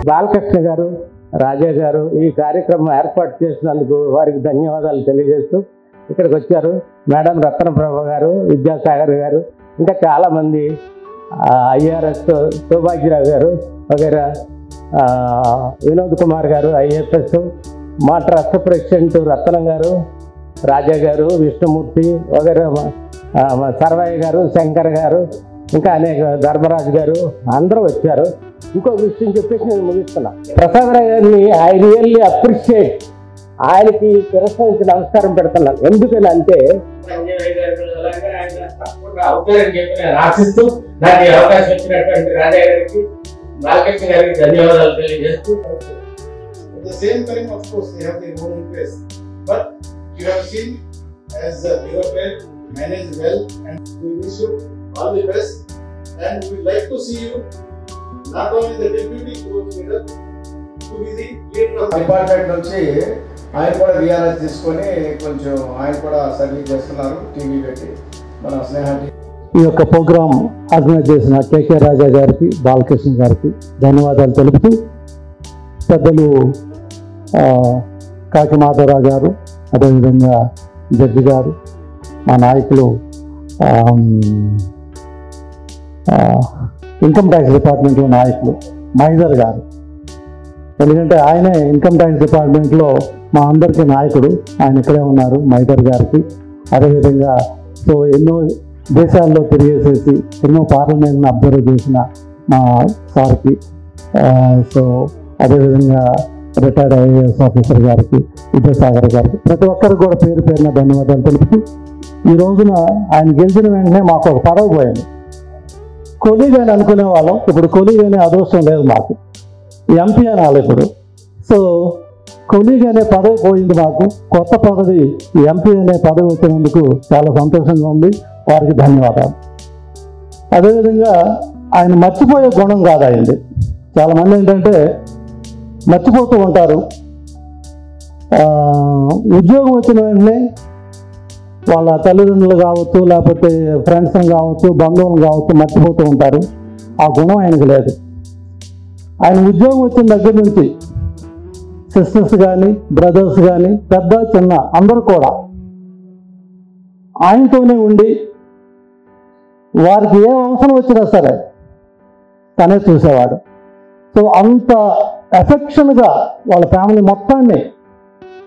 బాలకృష్ణ గారు, రాజా గారు ఈ కార్యక్రమం ఏర్పాటు చేసినందుకు వారికి ధన్యవాదాలు తెలియజేస్తూ ఇక్కడికి వచ్చారు. మేడం రత్నప్రభ గారు, విద్యాసాగర్ గారు, ఇంకా చాలామంది, ఐఆర్ఎస్ సౌభాగ్యరావు గారు వగైరా, వినోద్ కుమార్ గారు ఐఎఫ్ఎస్, మా ట్రస్ట్ ప్రెసిడెంట్ రత్నం గారు, రాజా గారు, విష్ణుమూర్తి వగైరా, సర్వయ్య గారు, శంకర్ గారు, ఇంకా అనేక ధర్మరాజు గారు అందరూ వచ్చారు. ఇంకో విషయం చెప్పేసి నేను ముగిస్తున్నా. ప్రసాదరావు గారిని ఐ రియల్లీ అప్రిషియేట్. ఆయనకి తిరస్కరించి నమస్కారం పెడుతున్నాను. ఎందుకని అంటే ఆశిస్తూ నాకు అవకాశం ఇచ్చినటువంటి రాజా గారికి, బాలకృష్ణ గారికి ధన్యవాదాలు తెలియజేస్తూ. At the same time, of course, they have their own interests. But you have seen as developed, managed well, and we wish you all the best. And we would like to see you not only the deputy growth leader, to be the leader of the department నుంచి ఆయన కూడా VRS తీసుకొని కొంచెం ఆయన కూడా service చేస్తున్నారు. TV పెట్టి మన స్నేహ ఈ యొక్క ప్రోగ్రాం ఆర్గనైజ్ చేసిన కేకే రాజా గారికి, బాలకృష్ణ గారికి ధన్యవాదాలు తెలుపుతూ, పెద్దలు కాకి మాధవరావు గారు, అదేవిధంగా జడ్జి గారు, మా నాయకులు ఇన్కమ్ ట్యాక్స్ డిపార్ట్మెంట్లో నాయకులు మైదర్ గారు, ఎందుకంటే ఆయనే ఇన్కమ్ ట్యాక్స్ డిపార్ట్మెంట్లో మా అందరికీ నాయకుడు, ఆయన ఇక్కడే ఉన్నారు, మైదర్ గారికి. అదేవిధంగా సో ఎన్నో దేశాల్లో తిరిగేసేసి ఎన్నో పార్లమెంట్ని అబ్జర్వ్ చేసిన మా సార్కి, సో అదేవిధంగా రిటైర్డ్ ఐఏఎస్ ఆఫీసర్ గారికి, విద్యాసాగర్ గారికి, ప్రతి ఒక్కరికి కూడా పేరు పేరున ధన్యవాదాలు తెలుపుతూ, ఈ రోజున ఆయన గెలిచిన వెంటనే మాకు ఒక పదవి పోయింది. కొలీగ్ అని అనుకునే వాళ్ళం, ఇప్పుడు కొలీగ్ అనే అదృష్టం లేదు మాకు, ఎంపీ అనాలి ఇప్పుడు. సో కొలీగ్ అనే పదవి పోయింది మాకు, కొత్త పదవి ఎంపీ అనే పదవి వచ్చినందుకు చాలా సంతోషంగా ఉంది. వారికి ధన్యవాదాలు. అదేవిధంగా ఆయన మర్చిపోయే గుణం కాదు అయింది. చాలామంది ఏంటంటే మర్చిపోతూ ఉంటారు. ఉద్యోగం వచ్చిన వెంటనే వాళ్ళ తల్లిదండ్రులు కావచ్చు, లేకపోతే ఫ్రెండ్స్ కావచ్చు, బంధువులు కావచ్చు, మర్చిపోతూ ఉంటారు. ఆ గుణం ఆయనకు లేదు. ఆయన ఉద్యోగం వచ్చిన దగ్గర నుంచి సిస్టర్స్ కానీ, బ్రదర్స్ కానీ, పెద్ద చిన్న అందరూ కూడా ఆయనతోనే ఉండి వారికి ఏ అవసరం వచ్చినా సరే తనే చూసేవాడు. సో అంత ఎఫెక్షన్గా వాళ్ళ ఫ్యామిలీ మొత్తాన్ని,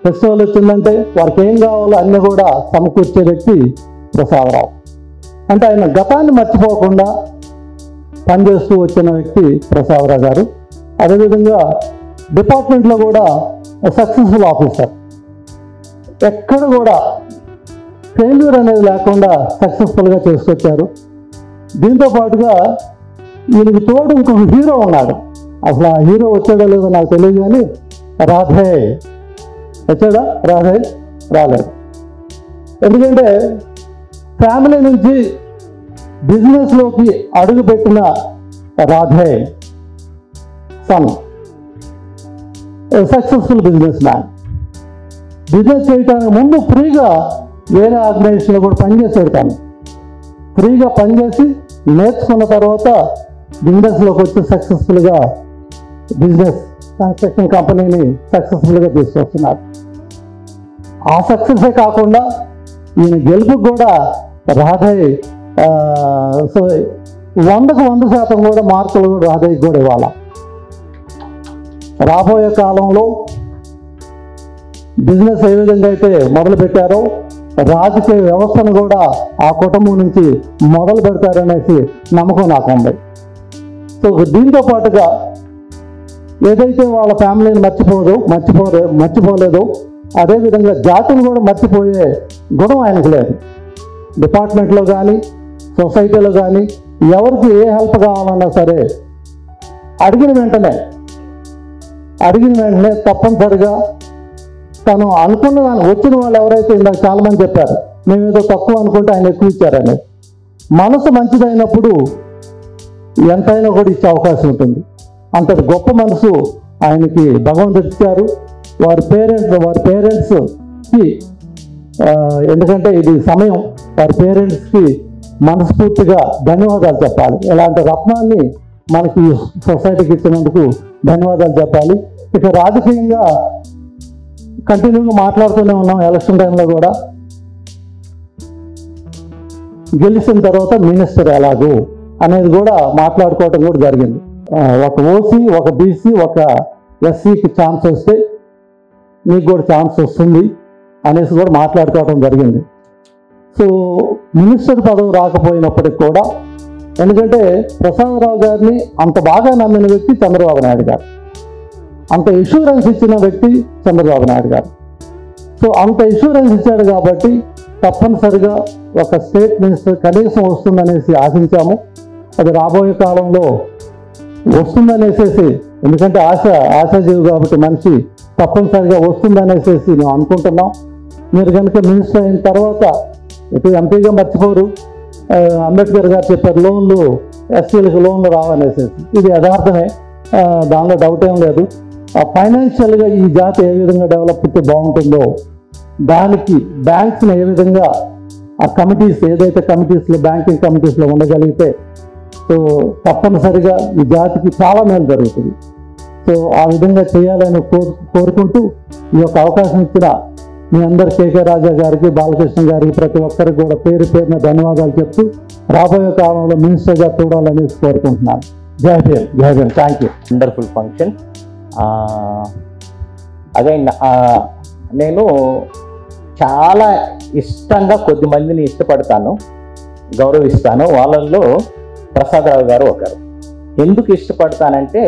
ఫెస్టివల్ వచ్చిందంటే వారికి ఏం కావాలో అన్నీ కూడా సమకూర్చే వ్యక్తి ప్రసాదరావు. అంటే ఆయన గతాన్ని మర్చిపోకుండా పనిచేస్తూ వచ్చిన వ్యక్తి ప్రసాదరావు గారు. అదేవిధంగా డిపార్ట్మెంట్లో కూడా సక్సెస్ఫుల్ ఆఫీసర్, ఎక్కడ కూడా ఫెయిల్యూర్ అనేది లేకుండా సక్సెస్ఫుల్గా చేసుకొచ్చారు. దీంతో పాటుగా ఈయనకి తోడు ఇంకొక హీరో ఉన్నాడు. అసలు ఆ హీరో వచ్చాడో లేదో నాకు తెలియదు, కానీ రాధే వచ్చాడా? రాధే రాలేదు. ఎందుకంటే ఫ్యామిలీ నుంచి బిజినెస్లోకి అడుగుపెట్టిన రాధే సన్ సక్సెస్ఫుల్ బిజినెస్ మ్యాన్. బిజినెస్ చేయడానికి ముందు ఫ్రీగా వేరే ఆర్గనైజేషన్లో కూడా పనిచేసాడు. తను ఫ్రీగా పనిచేసి నేర్చుకున్న తర్వాత బిజినెస్లోకి వచ్చి సక్సెస్ఫుల్గా బిజినెస్ కన్స్ట్రక్షన్ కంపెనీని సక్సెస్ఫుల్గా తీసుకొస్తున్నారు. ఆ సక్సెసే కాకుండా ఈయన గెలుపుకు కూడా రాధయ్య సో 100కు 100% కూడా మార్కులు కూడా రాధయ్యకి కూడా ఇవ్వాలి. రాబోయే కాలంలో బిజినెస్ ఏ విధంగా అయితే మొదలుపెట్టారో రాజకీయ వ్యవస్థను కూడా ఆ కుటుంబం నుంచి మొదలు పెడతారనేసి నమ్మకం నాకు ఉంది. సో దీంతో పాటుగా ఏదైతే వాళ్ళ ఫ్యామిలీని మర్చిపోలేదో అదేవిధంగా జాతిని కూడా మర్చిపోయే గుణం ఆయనకు లేదు. డిపార్ట్మెంట్లో కానీ, సొసైటీలో కానీ ఎవరికి ఏ హెల్ప్ కావాలన్నా సరే అడిగిన వెంటనే తప్పనిసరిగా తను అనుకున్న దాన్ని వచ్చిన వాళ్ళు ఎవరైతే ఇందాక చాలామంది చెప్పారు, మేమేదో తక్కువ అనుకుంటే ఆయన ఎక్కువ ఇచ్చారని. మనసు మంచిదైనప్పుడు ఎంతైనా కూడా ఇచ్చే అవకాశం ఉంటుంది. అంతటి గొప్ప మనసు ఆయనకి భగవంతుడు ఇచ్చారు. వారి పేరెంట్స్కి ఎందుకంటే ఇది సమయం, వారి పేరెంట్స్కి మనస్ఫూర్తిగా ధన్యవాదాలు చెప్పాలి. ఇలాంటి రత్నాన్ని మనకి సొసైటీకి ఇచ్చినందుకు ధన్యవాదాలు చెప్పాలి. ఇక రాజకీయంగా కంటిన్యూగా మాట్లాడుతూనే ఉన్నాం. ఎలక్షన్ టైంలో కూడా గెలిచిన తర్వాత మినిస్టర్ ఎలాగూ అనేది కూడా మాట్లాడుకోవటం కూడా జరిగింది. ఒక ఓసీ, ఒక బీసీ, ఒక ఎస్సీకి ఛాన్స్ వస్తే మీకు కూడా ఛాన్స్ వస్తుంది అనేసి కూడా మాట్లాడుకోవడం జరిగింది. సో మినిస్టర్ పదవి రాకపోయినప్పటికి కూడా, ఎందుకంటే ప్రసాదరావు గారిని అంత బాగా నమ్మిన వ్యక్తి చంద్రబాబు నాయుడు గారు, అంత ఇన్సూరెన్స్ ఇచ్చిన వ్యక్తి చంద్రబాబు నాయుడు గారు. సో అంత ఇన్సూరెన్స్ ఇచ్చాడు కాబట్టి తప్పనిసరిగా ఒక స్టేట్ మినిస్టర్ కనీసం వస్తుందనేసి ఆశించాము. అది రాబోయే కాలంలో వస్తుందనేసేసి, ఎందుకంటే ఆశాజీవి కాబట్టి మనిషి, తప్పనిసరిగా వస్తుందనేసేసి మేము అనుకుంటున్నాం. మీరు కనుక మినిస్టర్ అయిన తర్వాత ఇప్పుడు ఎంపీగా మర్చిపోరు, అంబేద్కర్ గారు చెప్పారు లోన్లు ఎస్సీలకు లోన్లు రావనేసేసి. ఇది యథార్థమే, దానిలో డౌట్ ఏం లేదు. ఫైనాన్షియల్గా ఈ జాతి ఏ విధంగా డెవలప్ అయితే బాగుంటుందో, దానికి బ్యాంక్స్ని ఏ విధంగా ఆ కమిటీస్, ఏదైతే కమిటీస్లో బ్యాంకింగ్ కమిటీస్లో ఉండగలిగితే సో తప్పనిసరిగా ఈ జాతికి చాలా మేలు జరుగుతుంది. సో ఆ విధంగా చేయాలని కోరుకుంటూ ఈ యొక్క అవకాశం ఇచ్చిన మీ అందరు కేకే రాజా గారికి, బాలకృష్ణ గారికి, ప్రతి ఒక్కరికి కూడా పేరు పేరున ధన్యవాదాలు చెప్తూ రాబోయే కాలంలో మినిస్టర్గా చూడాలనేసి కోరుకుంటున్నాను. జై భీమ్, జై Bhim. Thank you. Wonderful function. Again నేను చాలా ఇష్టంగా కొద్ది మందిని ఇష్టపడతాను, గౌరవిస్తాను. వాళ్ళల్లో ప్రసాదరావు గారు ఒకరు. ఎందుకు ఇష్టపడతానంటే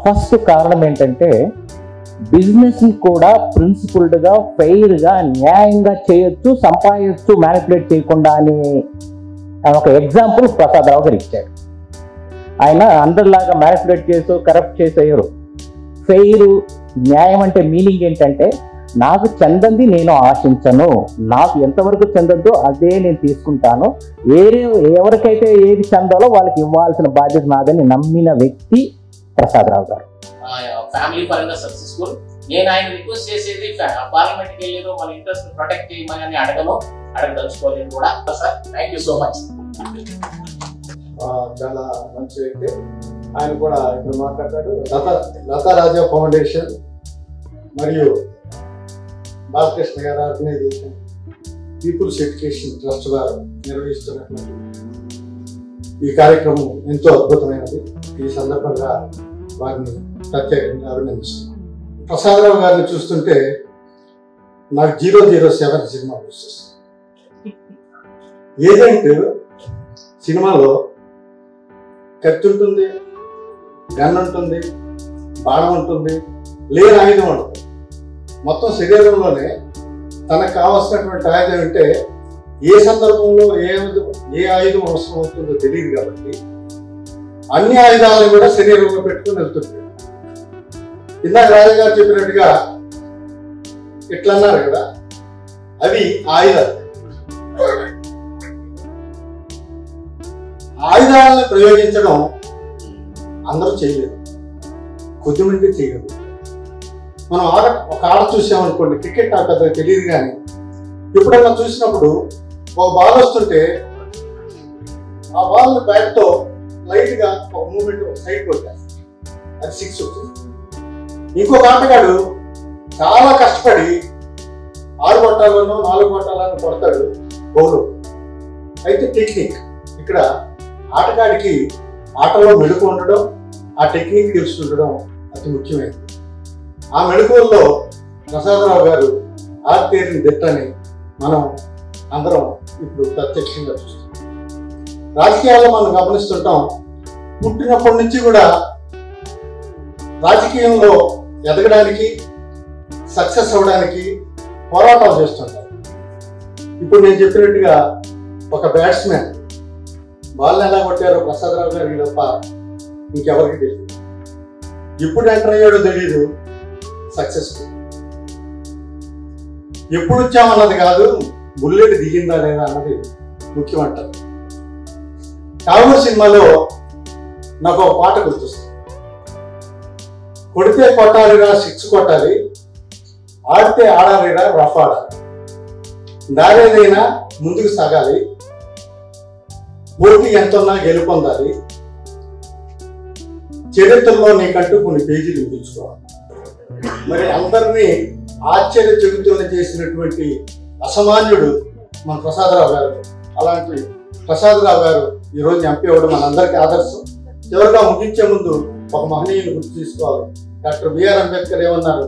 ఫస్ట్ కారణం ఏంటంటే బిజినెస్ని కూడా ప్రిన్సిపుల్డ్గా, ఫెయిర్గా, న్యాయంగా చేయొచ్చు, సంపాదించు, మ్యానిపులేట్ చేయకుండా అని ఒక ఎగ్జాంపుల్ ప్రసాదరావు గారు ఇచ్చాడు. ఆయన అందరిలాగా మ్యానిపులేట్ చేసి కరప్ట్ చేసేయరు. ఫెయిర్, న్యాయం అంటే మీనింగ్ ఏంటంటే నాకు చెందంది నేను ఆశించను, నాకు ఎంతవరకు చెందద్దో అదే నేను తీసుకుంటాను, ఎవరికైతే ఏది చెందాలో వాళ్ళకి ఇవ్వాల్సిన బాధ్యత నాదని నమ్మిన వ్యక్తి ప్రసాదరావు గారు. ఫ్యామిలీ పరంగా సక్సెస్ఫుల్. నేను ఆయన రిక్వెస్ట్ చేసేది పార్లమెంట్కి వెళ్ళేదో మన ఇంట్రెస్ట్ ప్రొటెక్ట్ చేయమని అడగదలుచుకోలేదు కూడా. Sir thank you so much. చాలా మంచి వ్యక్తి. ఆయన కూడా ఇప్పుడు మాట్లాడతాడు. లతా రాజా ఫౌండేషన్ మరియు బాలకృష్ణ గారి ఆర్గనైజేషన్ పీపుల్స్ ఎడ్యుకేషన్ ట్రస్ట్ వారు నిర్వహిస్తున్నటువంటి ఈ కార్యక్రమం ఎంతో అద్భుతమైనది. ఈ సందర్భంగా వారిని ప్రత్యేకంగా అభినందిస్తున్నాను. ప్రసాదరావు గారిని చూస్తుంటే నాకు 007 సినిమా గుర్తొస్తుంది. ఏజెంట్ సినిమాలో కత్తి ఉంటుంది, గన్ ఉంటుంది, బాణం ఉంటుంది, లేని ఆయుధం ఉంటుంది. మొత్తం శరీరంలోనే తనకు కావాల్సినటువంటి ఆయుధం అంటే ఏ సందర్భంలో ఏ ఆయుధం అవసరం అవుతుందో తెలియదు కాబట్టి అన్ని ఆయుధాలను కూడా శరీరంలో పెట్టుకుని వెళ్తుంది. ఇందాక రాజగారు చెప్పినట్టుగా ఇట్లా అన్నారు కదా, అవి ఆయుధాలు. ఆయుధాలను ప్రయోగించడం అందరూ చేయలేరు, కొద్దిమంది చేయగలరు. మనం ఒక ఆట చూసామనుకోండి, క్రికెట్ ఆట పెద్దగా తెలియదు, కానీ ఎప్పుడైనా చూసినప్పుడు ఒక బాల్ వస్తుంటే ఆ బాల్ బ్యాట్తో లైట్గా ఒక మూమెంట్ ఒక సైడ్ కొట్టేస్తాడు, అది 6 అవుతుంది. ఇంకొక ఆటగాడు చాలా కష్టపడి 6 కొట్టాలనో 4 కొట్టాలనో కొడతాడు, బౌలు. అయితే టెక్నిక్ ఇక్కడ ఆటగాడికి ఆటలో మెడుకు ఉండడం, ఆ టెక్నిక్ తెలిసి ఉండడం అతి ముఖ్యమైనది. ఆ మెడుకుల్లో ప్రసాదరావు గారు ఆర్తేరిని దిట్టని మనం అందరం ఇప్పుడు ప్రత్యక్షంగా చూస్తాం. రాజకీయాల్లో మనం గమనిస్తుంటాం, పుట్టినప్పటి నుంచి కూడా రాజకీయంలో ఎదగడానికి, సక్సెస్ అవ్వడానికి పోరాటాలు చేస్తుంటారు. ఇప్పుడు నేను చెప్పినట్టుగా ఒక బ్యాట్స్మెన్ బాల్ ఎలా కొట్టారో ప్రసాదరావు గారికి తప్ప ఇంకెవరికి తెలియదు. ఎప్పుడు ఎంటర్ అయ్యాడో తెలియదు, సక్సెస్ఫుల్. ఎప్పుడు వచ్చామన్నది కాదు, బుల్లెట్ దిగిందా లేదా అన్నది ముఖ్యం అంటారు. కావు సినిమాలో నాకు ఒక పాట గుర్తొస్తుంది. కొడితే కొట్టాలిరా 6 కొట్టాలి, ఆడితే ఆడాలిరా రఫ్ ఆడాలి, దారేదైనా ముందుకు సాగాలి, పోటీ ఎంతున్నా గెలుపొందాలి, చరిత్రలో నీకంటూ కొన్ని పేజీలు విధించుకోవాలి. మరి అందరినీ ఆశ్చర్య చెబుతూనే చేసినటువంటి అసామాన్యుడు మన ప్రసాదరావు గారు. అలాంటి ప్రసాదరావు గారు ఈరోజు ఎంపీ అవ్వడం మనందరికీ ఆదర్శం. చివరిగా ముగించే ముందు ఒక మహనీయుని గుర్తు తీసుకోవాలి. డాక్టర్ బిఆర్ అంబేద్కర్ ఏమన్నారు,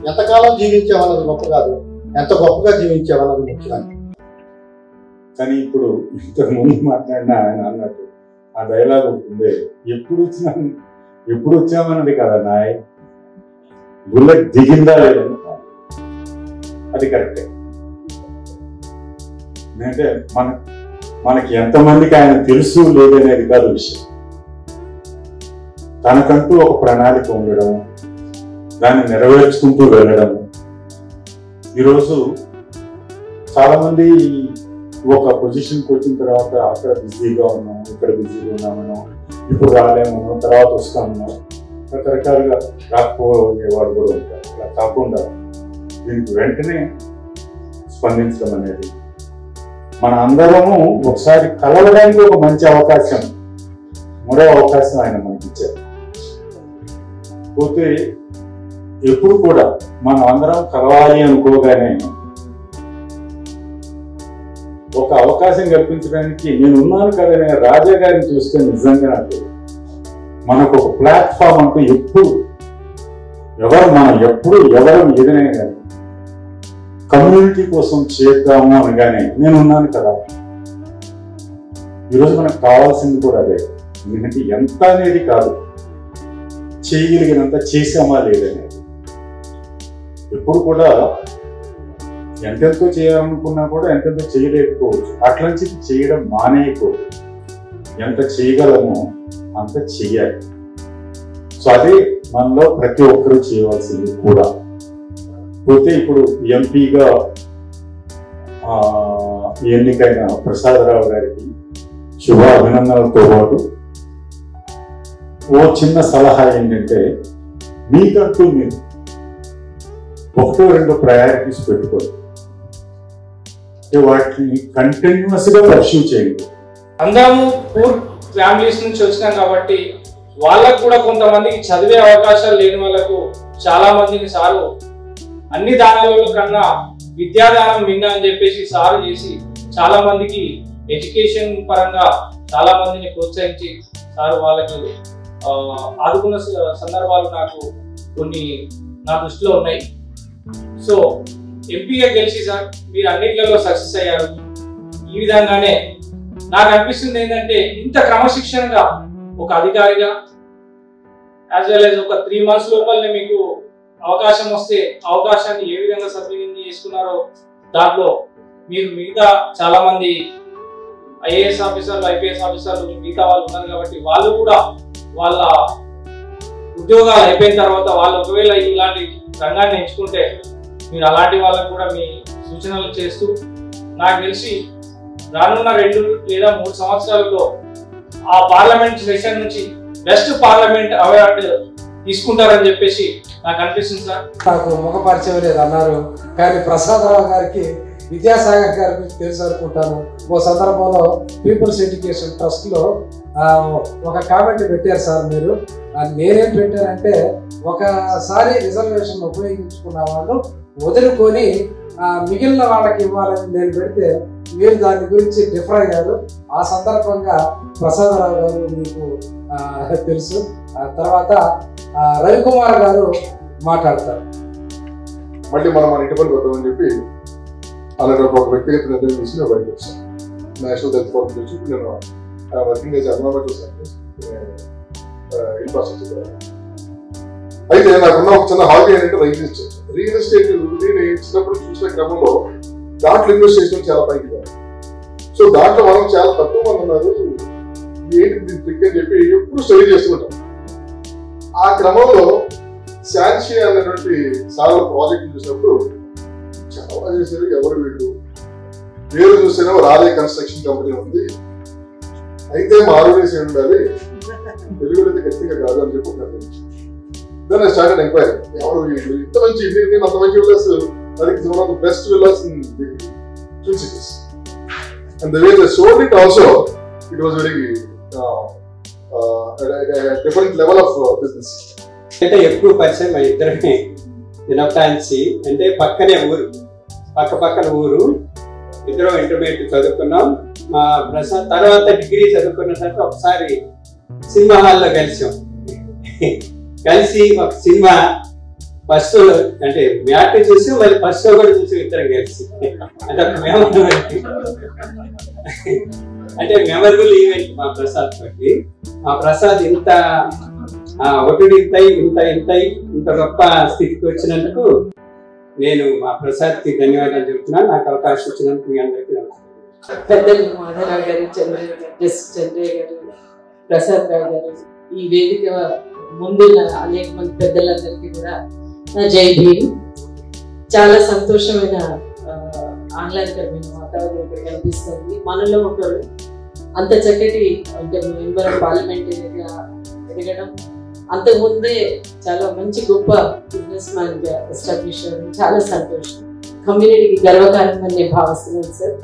ఎంతకాలం జీవించామన్నది గొప్ప కాదు, ఎంత గొప్పగా జీవించామన్నది ముఖ్యం. కానీ ఇప్పుడు ఇంతకుముందు మాట్లాడిన ఆయన అన్నట్టు ఆ డైలాగ్ ఉంటుంది, ఎప్పుడు వచ్చామన్నది కదా నాయ్, బుల్లెట్ దిగిందా లేదని. అది కరెక్టే. అంటే మనకి ఎంతమందికి ఆయన తెలుసు లేదనేది కాదు విషయం. తనకంటూ ఒక ప్రణాళిక ఉండడం, దాన్ని నెరవేర్చుకుంటూ వెళ్ళడం. ఈరోజు చాలా మంది ఒక పొజిషన్కి వచ్చిన తర్వాత అక్కడ బిజీగా ఉన్నాం, ఇక్కడ బిజీగా ఉన్నామనో, ఇప్పుడు రాలేమనో, తర్వాత వస్తామనో, రకరకాలుగా రాకపోయేవాడు కూడా ఉంటారు. అలా కాకుండా దీనికి వెంటనే స్పందించడం అనేది, మన అందరము ఒకసారి కలవడానికి ఒక మంచి అవకాశం, మరో అవకాశం ఆయన మనకి ఇచ్చారు. పోతే ఎప్పుడు కూడా మనం అందరం కలవాలి అనుకోగానే ఒక అవకాశం కల్పించడానికి నేను ఉన్నాను కదనే రాజా గారిని చూస్తే నిజంగా నాకు మనకు ఒక ప్లాట్ఫామ్ అంటూ ఎప్పుడు ఎవరు ఏదైనా కానీ కమ్యూనిటీ కోసం చేద్దాము అనగానే నేను ఉన్నాను కదా. ఈరోజు మనకు కావాల్సింది కూడా అదే. ఎందుకంటే ఎంత అనేది కాదు, చేయగలిగినంత చేసామా లేదనేది. ఎప్పుడు కూడా ఎంతెంతో చేయాలనుకున్నా కూడా ఎంతెంతో చేయలేకపోవచ్చు. అట్లని చేయడం మానేయకూడదు. ఎంత చేయగలమో అంత చెయ్యాలి. సో అదే మనలో ప్రతి ఒక్కరూ చేయవలసింది కూడా. పోతే ఇప్పుడు ఎంపీగా ఎన్నికైన ప్రసాదరావు గారికి శుభ అభినందనలతో పాటు ఓ చిన్న సలహా ఏంటంటే, మీకంటూ మీరు 1-2 ప్రయారిటీస్ పెట్టుకోండి. వాటిని కంటిన్యూస్ గా పర్సూ చేయండి. అందరము పూర్ ఫ్యామిలీస్ నుంచి వచ్చినాం కాబట్టి వాళ్ళకు కూడా కొంతమందికి చదివే అవకాశాలు లేని వాళ్ళకు చాలా మందిని సారు అన్ని దానాలలో కన్నా విద్యాదానం విన్నా అని చెప్పేసి సారు చేసి చాలా మందికి ఎడ్యుకేషన్ పరంగా చాలా మందిని ప్రోత్సహించి సారు వాళ్ళకి ఆదుకున్న సందర్భాలు నాకు కొన్ని నా దృష్టిలో ఉన్నాయి. సో ఎంపీగా గెలిచి సార్ మీరు అన్నిట్లలో సక్సెస్ అయ్యారు. ఈ విధంగానే నాకు అనిపిస్తుంది ఏంటంటే, ఇంత క్రమశిక్షణగా ఒక అధికారిగా యాజ్ వెల్ యాజ్ ఒక 3 months లోపలనే మీకు అవకాశం వస్తే అవకాశాన్ని ఏ విధంగా సద్వినియోగం చేసుకున్నారో, దాంట్లో మీరు మిగతా చాలా మంది ఐఏఎస్ ఆఫీసర్లు, ఐపీఎస్ ఆఫీసర్లు మిగతా వాళ్ళు ఉన్నారు కాబట్టి వాళ్ళు కూడా వాళ్ళ ఉద్యోగాలు అయిపోయిన తర్వాత వాళ్ళు ఒకవేళ ఇలాంటి రంగాన్ని ఎంచుకుంటే మీరు అలాంటి వాళ్ళకు కూడా మీ సూచనలు చేస్తూ, నాకు తెలిసి రానున్న 2 లేదా 3 సంవత్సరాలలో ఆ పార్లమెంట్ సెషన్ నుంచి బెస్ట్ పార్లమెంట్ అవార్డు తీసుకుంటారని చెప్పేసి నాకు అనిపిస్తుంది సార్. నాకు ముఖ పరిచయం లేదు అన్నారు, కానీ ప్రసాదరావు గారికి విద్యాసాగర్ గారి గురించి తెలుసు అనుకుంటాను. ఓ సందర్భంలో పీపుల్స్ ఎడ్యుకేషన్ ట్రస్ట్లో ఒక కామెంట్ పెట్టారు సార్ మీరు. నేనేం పెట్టానంటే, ఒకసారి రిజర్వేషన్ ఉపయోగించుకున్న వాళ్ళు వదులుకొని మిగిలిన వాళ్ళకి ఇవ్వాలని నేను పెడితే మీరు దాని గురించి డిఫర్ అయ్యారు. ఆ సందర్భంగా ప్రసాదరావు గారు మీకు తెలుసు. తర్వాత రవికుమార్ గారు మాట్లాడతారు. మళ్ళీ మనం మన ఇంటి పని వద్దామని చెప్పి అలాంటి ఒక వ్యక్తిగత నిర్ణయం తీసి నేను బయటకు వచ్చాను. నేషనల్ హెల్త్ ఫోరం నుంచి నేను working as environmental scientist infrastructure. అయితే నాకున్న ఒక చిన్న హాబీ ఏంటంటే రియల్ ఎస్టేట్ నేను ఇచ్చినప్పుడు చూసిన క్రమంలో దాంట్లో ఇన్వెస్ట్ చేసిన చాలా పైకి కాదు. సో దాంట్లో మనం చాలా తక్కువ మంది ఉన్నారు. ఏంటి దీన్ని ట్రిక్ అని చెప్పి ఎప్పుడు స్టడీ చేస్తుంటాం. ఆ క్రమంలో శాన్షి అనేటువంటి సార్ ప్రాజెక్ట్ చూసినప్పుడు చాలా బాగా చేశారు. ఎవరు వీళ్ళు పేరు చూస్తేనే రాధే కన్స్ట్రక్షన్ కంపెనీ ఉంది, అయితే మారువేసి ఉండాలి, తెలుగులో అయితే గట్టిగా కాదు అని చెప్పుకుంటారు. Then I started inquiring. ఎవరు వీళ్ళు, ఇంత మంచి ఇండియన్, అంత మంచి విల్లాస్, అది one of the best villas in the Twin Cities. And the way they sold it also, it was very different level of business. అంటే ఎక్కువ పరిచయం మా ఇద్దరిని దినవటాంచి అంటే పక్కనే ఊరు పక్కన ఊరు ఇద్దరం ఇంటర్మీడియట్ చదువుకున్నాం. మా ప్రసాద్ తర్వాత డిగ్రీ చదువుకున్న తర్వాత ఒకసారి సినిమా హాల్లో కలిసి ఒక సినిమా ఫస్ట్ అంటే మ్యాట్ చూసి మళ్ళీ ఫస్ట్ షో కూడా చూసి ఇద్దరం కలిసి అంటే మెమరబుల్ ఈవెంట్ మా ప్రసాద్ తోటి. మా ప్రసాద్ ఇంత ఒకటి ఇంత గొప్ప స్థితికి వచ్చినందుకు నేను మా ప్రసాద్కి ధన్యవాదాలు చెబుతున్నాను. నాకు అవకాశం ఇచ్చినందుకు మీ అందరికీ నమస్కారం. పెద్దలు మాధవరావు గారు, చంద్రయ్య గారు, ప్రసాద్ రావు గారు, ఈ వేదిక ముందున్న అనేక మంది పెద్దలందరికీ కూడా నా జై భీమ్. చాలా సంతోషమైన ఆహ్లాదకరమైన వాతావరణం ఇక్కడ కనిపిస్తుంది. మనలో ఒకరు అంత చక్కటి అంటే మెంబర్ ఆఫ్ పార్లమెంటరీగా ఎదగడం, అంతకుముందే చాలా మంచి గొప్ప బిజినెస్ మ్యాన్ గా ఎస్టాబ్లిష్ అవ్వడం చాలా సంతోషం. కమ్యూనిటీకి గర్వకారణమని నేను భావిస్తున్నాను సార్.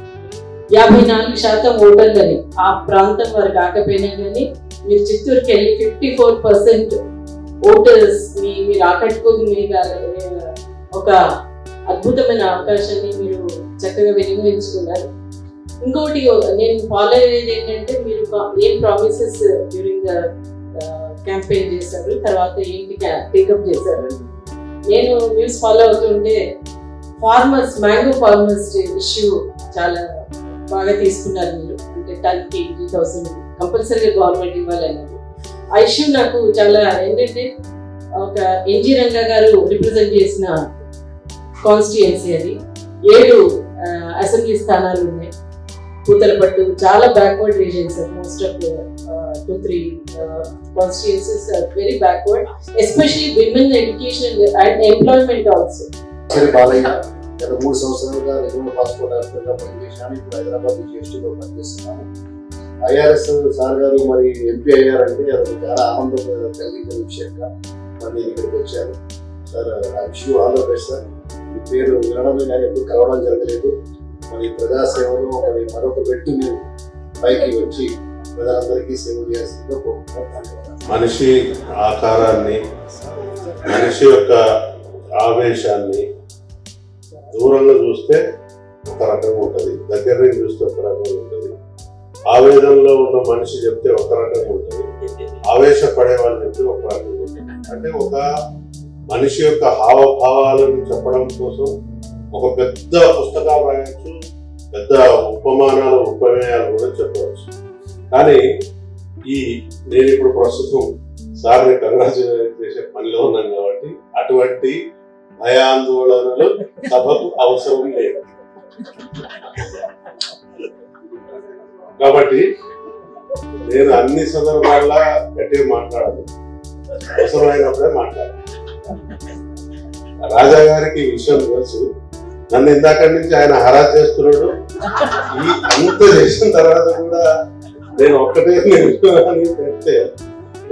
54% ఓటర్లని ఆ ప్రాంతం వారు కాకపోయినా కానీ మీరు చిత్తూరుకి వెళ్ళి 54% ఓటర్స్ మీరు ఆకట్టుకోగలిగే ఒక అద్భుతమైన అవకాశాన్ని మీరు చక్కగా వినియోగించుకున్నారు. ఇంకోటి నేను ఫాలో అయ్యేది ఏంటంటే మీరు ఏం ప్రామిసెస్ డ్యూరింగ్ ద క్యాంపెయిన్ చేశారు, తర్వాత ఏంటి టేకప్ చేశారు. నేను న్యూస్ ఫాలో అవుతుంటే మ్యాంగో ఫార్మర్స్ ఇష్యూ చాలా బాగా తీసుకున్నారు మీరు. అంటే టన్కి 80,000 కంపల్సరీగా గవర్నమెంట్ ఇవ్వాలన్నది ఆ ఇష్యూ నాకు చాలా ఏంటంటే ఒక ఎన్జి రంగా గారు రిప్రజెంట్ చేసిన కాన్స్టిట్యుయెన్సీ అది 7 అసెంబ్లీ స్థానాలు ఉన్నాయి. పూతలపట్టు చాలా backward reasons, most of 2-3 constituencies are very backward, especially women education and employment also. సరే బాలయ్య గత 3 సంవత్సరాలుగా రెగ్యులర్ పాస్పోర్ట్ ఆఫీసర్గా పనిచేశాను. ఇప్పుడు హైదరాబాద్ జిఎస్టీలో పనిచేస్తున్నాను. ఐఆర్ఎస్ సార్ గారు మరి ఎంపీ అయ్యారంటే అది చాలా ఆనందం కలిగించిన విషయంగా మరి నేను ఇక్కడికి వచ్చాను. Sir I wish you all the best sir. మీ పేరు వినడమే కానీ ఎప్పుడు కలవడం జరగలేదు. మరి ప్రజాసేవలో మరి మరొక వ్యక్తి మీరు పైకి వచ్చి ప్రజలందరికీ సేవ చేస్తుందో మనిషి ఆకారాన్ని, మనిషి యొక్క ఆవేశాన్ని దూరంగా చూస్తే ఒక రకంగా ఉంటుంది, దగ్గర నుంచి చూస్తే ఒక రకంగా ఉంటుంది. ఆవేదనలో ఉన్న మనిషి చెప్తే ఒక రకంగా ఉంటుంది, ఆవేశపడే వాళ్ళు చెప్తే ఒక రకంగా ఉంటుంది. అంటే ఒక మనిషి యొక్క హావభావాలను చెప్పడం కోసం ఒక పెద్ద పుస్తకాలు రాయొచ్చు, పెద్ద ఉపమానాలు ఉపమేయాలు కూడా చెప్పవచ్చు. కానీ నేను ఇప్పుడు ప్రస్తుతం సార్ని కంగ్రాచులేట్ చేసే పనిలో ఉన్నాను కాబట్టి అటువంటి భయాందోళనలు సభకు అవసరం లేదు. కాబట్టి నేను అన్ని సందర్భాల్లో గట్టిగా మాట్లాడాలి, అవసరమైనప్పుడే మాట్లాడాలి. రాజా గారికి ఈ విషయం తెలుసు. నన్ను ఇందాక నుంచి ఆయన హరాజ్ చేస్తున్నాడు. అంత చేసిన తర్వాత కూడా నేను ఒక్కటే నిమిషం అని పెడితే